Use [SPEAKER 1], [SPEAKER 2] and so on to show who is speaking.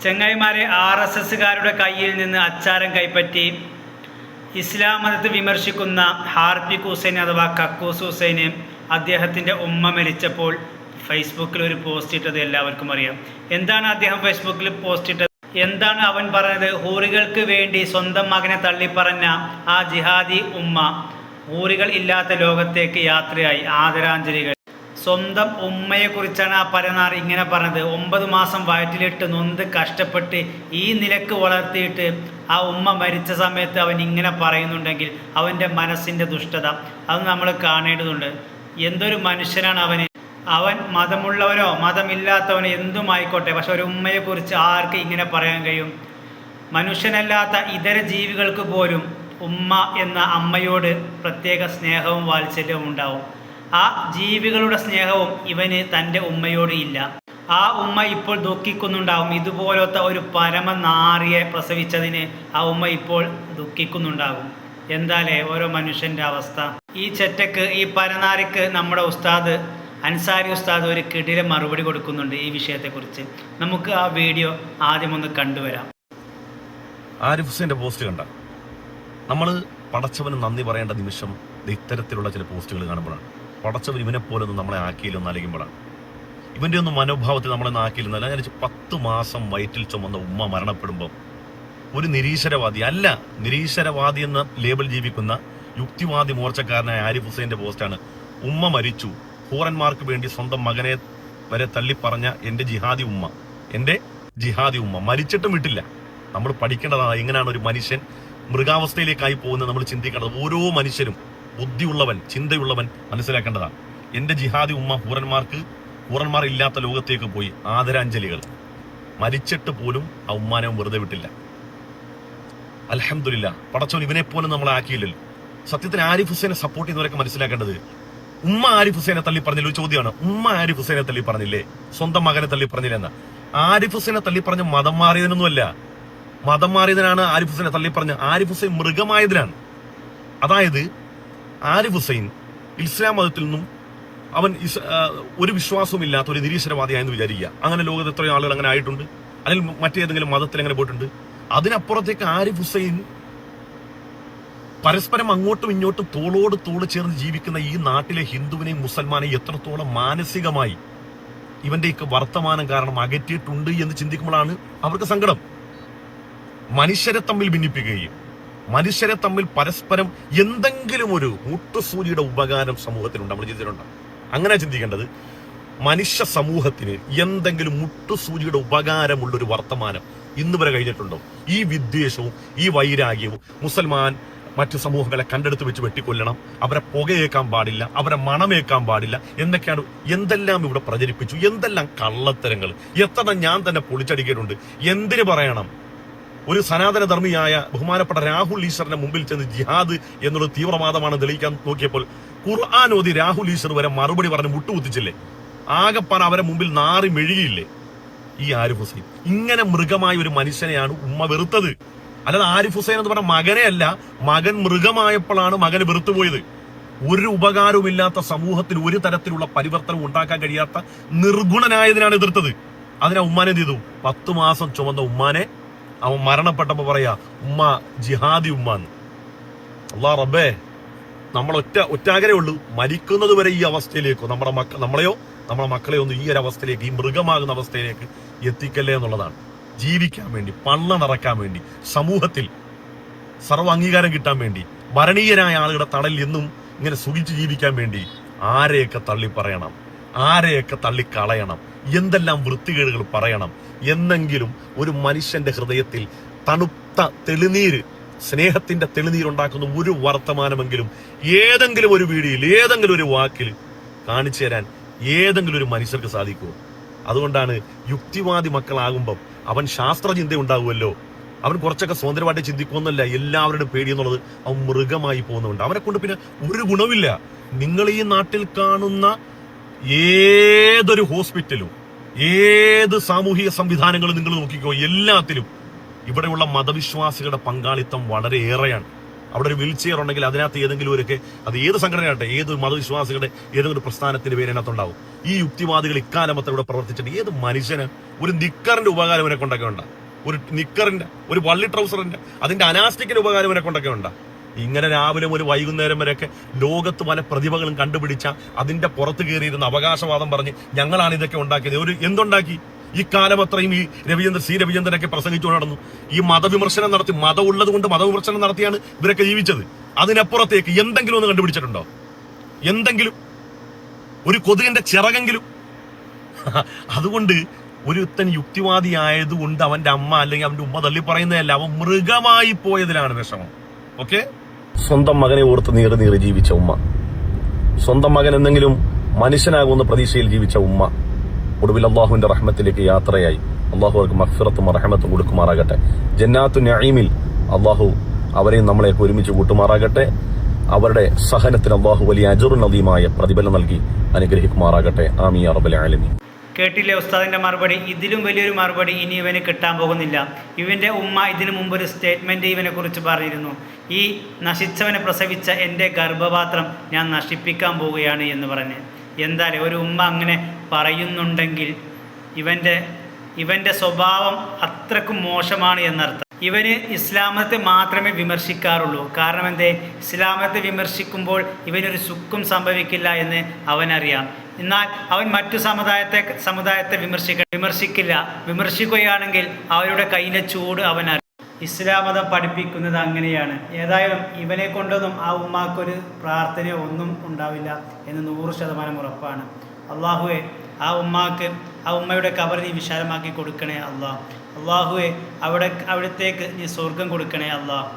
[SPEAKER 1] ചങ്ങായിമാരെ, RSSകാരുടെ കയ്യിൽ നിന്ന് അച്ചാരം കൈപ്പറ്റി ഇസ്ലാം മതത്തെ വിമർശിക്കുന്ന ഹാർപ്പിക് ഹുസൈൻ അഥവാ കക്കൂസ് ഹുസൈന് അദ്ദേഹത്തിൻ്റെ ഉമ്മ മരിച്ചപ്പോൾ ഫേസ്ബുക്കിൽ ഒരു പോസ്റ്റ് ഇട്ടത് എല്ലാവർക്കും അറിയാം. എന്താണ് അദ്ദേഹം ഫേസ്ബുക്കിൽ പോസ്റ്റ് ഇട്ടത്? എന്താണ് അവൻ പറഞ്ഞത്? ഹൂറികൾക്ക് വേണ്ടി സ്വന്തം മകനെ തള്ളിപ്പറഞ്ഞ ആ ജിഹാദി ഉമ്മ ഹൂറികൾ ഇല്ലാത്ത ലോകത്തേക്ക് യാത്രയായി. ആദരാഞ്ജലികൾ. സ്വന്തം ഉമ്മയെക്കുറിച്ചാണ് ആ പരനാർ ഇങ്ങനെ പറഞ്ഞത്. 9 മാസം വയറ്റിലിട്ട് നൊന്ത് കഷ്ടപ്പെട്ട് ഈ നിലക്ക് വളർത്തിയിട്ട് ആ ഉമ്മ മരിച്ച സമയത്ത് അവൻ ഇങ്ങനെ പറയുന്നുണ്ടെങ്കിൽ അവൻ്റെ മനസ്സിൻ്റെ ദുഷ്ടത അത് നമ്മൾ കാണേണ്ടതുണ്ട്. എന്തൊരു മനുഷ്യനാണ് അവന്. അവൻ മതമുള്ളവനോ മതമില്ലാത്തവനോ എന്തുമായിക്കോട്ടെ, പക്ഷെ ഒരു ഉമ്മയെക്കുറിച്ച് ആർക്ക് ഇങ്ങനെ പറയാൻ കഴിയും? മനുഷ്യനല്ലാത്ത ഇതര ജീവികൾക്ക് പോലും ഉമ്മ എന്ന അമ്മയോട് പ്രത്യേക സ്നേഹവും വാത്സല്യവും ഉണ്ടാവും. ആ ജീവികളുടെ സ്നേഹവും ഇവന് തൻ്റെ ഉമ്മയോട് ഇല്ല. ആ ഉമ്മ ഇപ്പോൾ ദുഃഖിക്കുന്നുണ്ടാവും. ഇതുപോലത്തെ ഒരു പരമനാറിയെ പ്രസവിച്ചതിന് ആ ഉമ്മ ഇപ്പോൾ ദുഃഖിക്കുന്നുണ്ടാകും. എന്താലേ ഓരോ മനുഷ്യൻ്റെ അവസ്ഥ. ഈ ചെറ്റക്ക്, ഈ പരനാരിക്ക് നമ്മുടെ ഉസ്താദ് അൻസാരി ഉസ്താദ് ഒരു കിടിലം മറുപടി കൊടുക്കുന്നുണ്ട് ഈ വിഷയത്തെക്കുറിച്ച്. നമുക്ക് ആ വീഡിയോ ആദ്യം ഒന്ന് കണ്ടുവരാം.
[SPEAKER 2] ആരിഫ് ഹുസൈൻ്റെ പോസ്റ്റ് കണ്ട നമ്മൾ പടച്ചവന് നന്ദി പറയേണ്ട നിമിഷം ഇത്തരത്തിലുള്ള ചില പോസ്റ്റുകൾ കാണുമ്പോഴാണ്. പടച്ചവൻ ഇവനെ പോലൊന്നും നമ്മളെ ആക്കിയില്ലെന്ന് ആലോചിക്കുമ്പോഴാണ്. ഇവൻ്റെ ഒന്നും മനോഭാവത്തിൽ നമ്മളെ ആക്കിയില്ലെന്നല്ല. ഞാൻ 10 മാസം വയറ്റിൽ ചുമന്ന ഉമ്മ മരണപ്പെടുമ്പോൾ ഒരു നിരീശ്വരവാദി അല്ല, നിരീശ്വരവാദി എന്ന ലേബൽ ജീവിക്കുന്ന യുക്തിവാദി മോർച്ചക്കാരനായ ആരിഫ് ഹുസൈൻ്റെ പോസ്റ്റാണ്. ഉമ്മ മരിച്ചു, ഹൂറന്മാർക്ക് വേണ്ടി സ്വന്തം മകനെ വരെ തള്ളിപ്പറഞ്ഞ എൻ്റെ ജിഹാദി ഉമ്മ മരിച്ചിട്ടും വിട്ടില്ല. നമ്മൾ പഠിക്കേണ്ടതാണ് എങ്ങനെയാണ് ഒരു മനുഷ്യൻ മൃഗാവസ്ഥയിലേക്കായി പോകുന്നത്. നമ്മൾ ചിന്തിക്കേണ്ടത് ഓരോ മനുഷ്യരും ബുദ്ധിയുള്ളവൻ, ചിന്തയുള്ളവൻ മനസ്സിലാക്കേണ്ടതാണ്. എൻ്റെ ജിഹാദി ഉമ്മ ഹൂറന്മാർ ഇല്ലാത്ത ലോകത്തേക്ക് പോയി. ആദരാഞ്ജലികൾ. മരിച്ചിട്ട് പോലും ആ ഉമ്മാനെ വെറുതെ വിട്ടില്ല. അൽഹംദുലില്ലാ, പടച്ചവൻ ഇവനെ പോലും നമ്മളെ ആക്കിയില്ലല്ലോ. സത്യത്തിൽ ആരിഫ് ഹുസൈനെ സപ്പോർട്ട് ചെയ്യുന്നവരൊക്കെ മനസ്സിലാക്കേണ്ടത്, ഉമ്മ ആരിഫ് ഹുസൈനെ തള്ളി പറഞ്ഞില്ല. ഒരു ചോദ്യമാണ്, ഉമ്മ ആരിഫ് ഹുസൈനെ തള്ളി പറഞ്ഞില്ലേ? സ്വന്തം മകനെ തള്ളി പറഞ്ഞില്ല എന്ന. ആരിഫ് ഹുസൈനെ തള്ളി പറഞ്ഞ മതം മാറിയതിനൊന്നുമല്ല. മതം മാറിയതിനാണ് ആരിഫ് ഹുസൈനെ തള്ളി പറഞ്ഞ. ആരിഫ് ഹുസൈൻ മൃഗമായതിനാണ്. അതായത് ആരിഫ് ഹുസൈൻ ഇസ്ലാം മതത്തിൽ നിന്നും അവൻ ഒരു വിശ്വാസവും ഇല്ലാത്ത ഒരു നിരീശ്വരവാദിയായെന്ന് വിചാരിക്കുക. അങ്ങനെ ലോകത്ത് എത്രയോ ആളുകൾ അങ്ങനെ ആയിട്ടുണ്ട്, അല്ലെങ്കിൽ മറ്റേതെങ്കിലും മതത്തിൽ അങ്ങനെ പോയിട്ടുണ്ട്. അതിനപ്പുറത്തേക്ക് ആരിഫ് ഹുസൈൻ പരസ്പരം അങ്ങോട്ടും ഇങ്ങോട്ടും തോളോട് തോള് ചേർന്ന് ജീവിക്കുന്ന ഈ നാട്ടിലെ ഹിന്ദുവിനെയും മുസൽമാനെയും എത്രത്തോളം മാനസികമായി ഇവന്റെയൊക്കെ വർത്തമാനം കാരണം അകറ്റിയിട്ടുണ്ട് എന്ന് ചിന്തിക്കുമ്പോഴാണ് അവർക്ക് സങ്കടം. മനുഷ്യരെ തമ്മിൽ ഭിന്നിപ്പിക്കുകയും മനുഷ്യരെ തമ്മിൽ പരസ്പരം എന്തെങ്കിലും ഒരു മുട്ടുസൂചിയുടെ ഉപകാരം സമൂഹത്തിനുണ്ട്. നമ്മൾ ചിന്തിച്ചിട്ടുണ്ട്. അങ്ങനെ ചിന്തിക്കേണ്ടത്, മനുഷ്യ സമൂഹത്തിന് എന്തെങ്കിലും മുട്ടുസൂചിയുടെ ഉപകാരമുള്ളൊരു വർത്തമാനം ഇന്ന് വരെ കഴിഞ്ഞിട്ടുണ്ടോ? ഈ വിദ്വേഷവും ഈ വൈരാഗ്യവും, മുസൽമാൻ മറ്റു സമൂഹങ്ങളെ കണ്ടെടുത്ത് വെച്ച് വെട്ടിക്കൊല്ലണം, അവരെ പുകയേക്കാൻ പാടില്ല, അവരെ മണമേക്കാൻ പാടില്ല എന്നൊക്കെയാണ് എന്തെല്ലാം ഇവിടെ പ്രചരിപ്പിച്ചു. എന്തെല്ലാം കള്ളത്തരങ്ങൾ, എത്ര ഞാൻ തന്നെ പൊളിച്ചടിക്കേണ്ടതുണ്ട്. എന്തിനു പറയണം? ഒരു സനാതന ധർമ്മിയായ ബഹുമാനപ്പെട്ട രാഹുൽ ഈശ്വറിന്റെ മുമ്പിൽ ചെന്ന് ജിഹാദ് എന്നുള്ള തീവ്രവാദമാണ് തെളിയിക്കാൻ നോക്കിയപ്പോൾ ഖുർആൻ ഓതി രാഹുൽ ഈശ്വർ വരെ മറുപടി പറഞ്ഞ് മുട്ടുകുത്തിച്ചില്ലേ? ആകപ്പാൻ അവരെ മുമ്പിൽ നാറി മെഴുകിയില്ലേ ഈ ആരിഫ് ഹുസൈൻ? ഇങ്ങനെ മൃഗമായ ഒരു മനുഷ്യനെയാണ് ഉമ്മ വെറുത്തത്. അല്ലാതെ ആരിഫ് ഹുസൈൻ എന്ന് പറഞ്ഞ മകനെ അല്ല. മകൻ മൃഗമായപ്പോഴാണ് മകന് വെറുത്തുപോയത്. ഒരു ഉപകാരവുമില്ലാത്ത സമൂഹത്തിൽ ഒരു തരത്തിലുള്ള പരിവർത്തനം ഉണ്ടാക്കാൻ കഴിയാത്ത നിർഗുണനായതിനാണ് എതിർത്തത്. അതിനാ ഉമ്മാനെ എന്ത് ചെയ്തു? 10 മാസം ചുമന്ന ഉമ്മാനെ അവൻ മരണപ്പെട്ടപ്പോ പറയാ ഉമ്മ ജിഹാദി ഉമ്മാന്ന്. അല്ലാ റബ്ബേ, നമ്മൾ ഒറ്റാകരേ ഉള്ളൂ. മരിക്കുന്നത് വരെ ഈ അവസ്ഥയിലേക്കോ നമ്മുടെ മക്കളെയോ ഒന്നും ഈ ഒരു അവസ്ഥയിലേക്ക്, ഈ മൃഗമാകുന്ന അവസ്ഥയിലേക്ക് എത്തിക്കല്ലേ എന്നുള്ളതാണ്. ജീവിക്കാൻ വേണ്ടി, പള്ള നിറക്കാൻ വേണ്ടി, സമൂഹത്തിൽ സർവ്വ അംഗീകാരം കിട്ടാൻ വേണ്ടി, ഭരണീയരായ ആളുകളുടെ തടലിൽ എന്നും ഇങ്ങനെ സുഖിച്ച് ജീവിക്കാൻ വേണ്ടി ആരെയൊക്കെ തള്ളി പറയണം, ആരെയൊക്കെ തള്ളിക്കളയണം, എന്തെല്ലാം വൃത്തികേടുകൾ പറയണം എന്നെങ്കിലും ഒരു മനുഷ്യന്റെ ഹൃദയത്തിൽ തണുത്ത തെളിനീര്, സ്നേഹത്തിന്റെ തെളിനീരുണ്ടാക്കുന്ന ഒരു വർത്തമാനമെങ്കിലും ഏതെങ്കിലും ഒരു വീഡിയോയിൽ, ഏതെങ്കിലും ഒരു വാക്കിൽ കാണിച്ചു തരാൻ ഏതെങ്കിലും ഒരു മനുഷ്യർക്ക് സാധിക്കുമോ? അതുകൊണ്ടാണ് യുക്തിവാദി മക്കളാകുമ്പം അവൻ ശാസ്ത്രചിന്ത ഉണ്ടാവുമല്ലോ, അവൻ കുറച്ചൊക്കെ സ്വതന്ത്രമായിട്ട് ചിന്തിക്കുമെന്നല്ല എല്ലാവരുടെയും പേടി എന്നുള്ളത്. അവൻ മൃഗമായി പോകുന്നുണ്ട്. അവനെ കൊണ്ട് പിന്നെ ഒരു ഗുണമില്ല. നിങ്ങൾ ഈ നാട്ടിൽ കാണുന്ന ഏതൊരു ഹോസ്പിറ്റലും, ഏത് സാമൂഹിക സംവിധാനങ്ങളും നിങ്ങൾ നോക്കിക്കോ, എല്ലാത്തിലും ഇവിടെയുള്ള മതവിശ്വാസികളുടെ പങ്കാളിത്തം വളരെ ഏറെയാണ്. അവിടെ ഒരു വീൽ ചെയർ ഉണ്ടെങ്കിൽ അതിനകത്ത് ഏതെങ്കിലും ഒരു അത് ഏത് സംഘടനയാകട്ടെ, ഏത് മതവിശ്വാസികളുടെ ഏതെങ്കിലും പ്രസ്ഥാനത്തിന്റെ പേരിനകത്തുണ്ടാവും. ഈ യുക്തിവാദികൾ ഇക്കാലമത്തെ ഇവിടെ പ്രവർത്തിച്ചിട്ട് ഏത് മനുഷ്യന് ഒരു നിക്കറിന്റെ ഉപകാരം ഇവരെ കൊണ്ടൊക്കെ ഉണ്ടാ, ഒരു നിക്കറിന്റെ, ഒരു വള്ളി ട്രൗസറിന്റെ, അതിന്റെ അനാസ്റ്റിക്കിന്റെ ഉപകാരം ഇവരെ കൊണ്ടൊക്കെ ഉണ്ടാ. ഇങ്ങനെ രാവിലെ ഒരു വൈകുന്നേരം വരെയൊക്കെ ലോകത്ത് പല പ്രതിഭകളും കണ്ടുപിടിച്ച അതിന്റെ പുറത്ത് കയറിയിരുന്ന അവകാശവാദം പറഞ്ഞ് ഞങ്ങളാണ് ഇതൊക്കെ ഉണ്ടാക്കിയത്. ഒരു എന്തുണ്ടാക്കി? ഈ കാലം അത്രയും ഈ രവിചന്ദ്രനൊക്കെ പ്രസംഗിച്ചു നടന്നു. ഈ മതവിമർശനം നടത്തി, മതം ഉള്ളത് കൊണ്ട് മതവിമർശനം നടത്തിയാണ് ഇവരൊക്കെ ജീവിച്ചത്. അതിനപ്പുറത്തേക്ക് എന്തെങ്കിലും ഒന്ന് കണ്ടുപിടിച്ചിട്ടുണ്ടോ? എന്തെങ്കിലും ഒരു കൊതുകിന്റെ ചിറകെങ്കിലും? അതുകൊണ്ട് ഒരുത്തൻ യുക്തിവാദി ആയതുകൊണ്ട് അവന്റെ അമ്മ അല്ലെങ്കിൽ അവന്റെ ഉമ്മ തള്ളി പറയുന്നതല്ല, അവൻ മൃഗമായി പോയതിലാണ് വിഷമം. ഓക്കെ, സ്വന്തം മകനെ ഓർത്ത് നീറി ജീവിച്ച ഉമ്മ, സ്വന്തം മകൻ എന്തെങ്കിലും മനുഷ്യനാകുന്ന പ്രതീക്ഷയിൽ ജീവിച്ച ഉമ്മ, ഒടുവിൽ അള്ളാഹുവിന്റെ റഹ്മത്തിലേക്ക് യാത്രയായി. അള്ളാഹു അവർക്ക് മഗ്ഫിറത്തും റഹ്മത്തും കൊടുക്കുമാറാകട്ടെ. ജന്നാത്തു നഈമിൽ അള്ളാഹു അവരെയും നമ്മളെയൊക്കെ ഒരുമിച്ച് കൂട്ടുമാറാകട്ടെ. അവരുടെ സഹനത്തിന് അള്ളാഹു വലിയ അജ്റുൻ അദീമായ പ്രതിഫലം നൽകി അനുഗ്രഹിക്കുമാറാകട്ടെ. ആമീൻ യാ റബ്ബൽ ആലമീൻ.
[SPEAKER 1] കേട്ടില്ലേ ഉസ്താദിന്റെ മറുപടി? ഇതിലും വലിയൊരു മറുപടി ഇനി ഇവന് കിട്ടാൻ പോകുന്നില്ല. ഇവന്റെ ഉമ്മ ഇതിനു മുമ്പ് ഒരു സ്റ്റേറ്റ്മെന്റ് ഇവനെ കുറിച്ച് പറഞ്ഞിരുന്നു. ഈ നശിച്ചവനെ പ്രസവിച്ച എൻ്റെ ഗർഭപാത്രം ഞാൻ നശിപ്പിക്കാൻ പോവുകയാണ് എന്ന് പറഞ്ഞ്. എന്തായാലും ഒരു ഉമ്മ അങ്ങനെ പറയുന്നുണ്ടെങ്കിൽ ഇവന്റെ സ്വഭാവം അത്രക്കും മോശമാണ് എന്നർത്ഥം. ഇവന് ഇസ്ലാമത്തെ മാത്രമേ വിമർശിക്കാറുള്ളൂ. കാരണം എന്തേ? ഇസ്ലാമത്തെ വിമർശിക്കുമ്പോൾ ഇവനൊരു സുഖം സംഭവിക്കില്ല എന്ന് അവനറിയാം. എന്നാൽ അവൻ മറ്റു സമുദായത്തെ വിമർശിക്കില്ല. വിമർശിക്കുകയാണെങ്കിൽ അവരുടെ കയ്യിലെ ചൂട് അവനറിയാം. ഇസ്ലാം മതം പഠിപ്പിക്കുന്നത് അങ്ങനെയാണ്. ഏതായാലും ഇവനെ കൊണ്ടൊന്നും ആ ഉമ്മാക്കൊരു പ്രാർത്ഥനയോ ഒന്നും ഉണ്ടാവില്ല എന്ന് 100% ഉറപ്പാണ്. അള്ളാഹുവെ ആ ഉമ്മയുടെ ഖബർ നീ വിശാലമാക്കി കൊടുക്കണേ അള്ളാഹ്. അള്ളാഹുവെ അവിടത്തേക്ക് നീ സ്വർഗം കൊടുക്കണേ അള്ളാഹ്.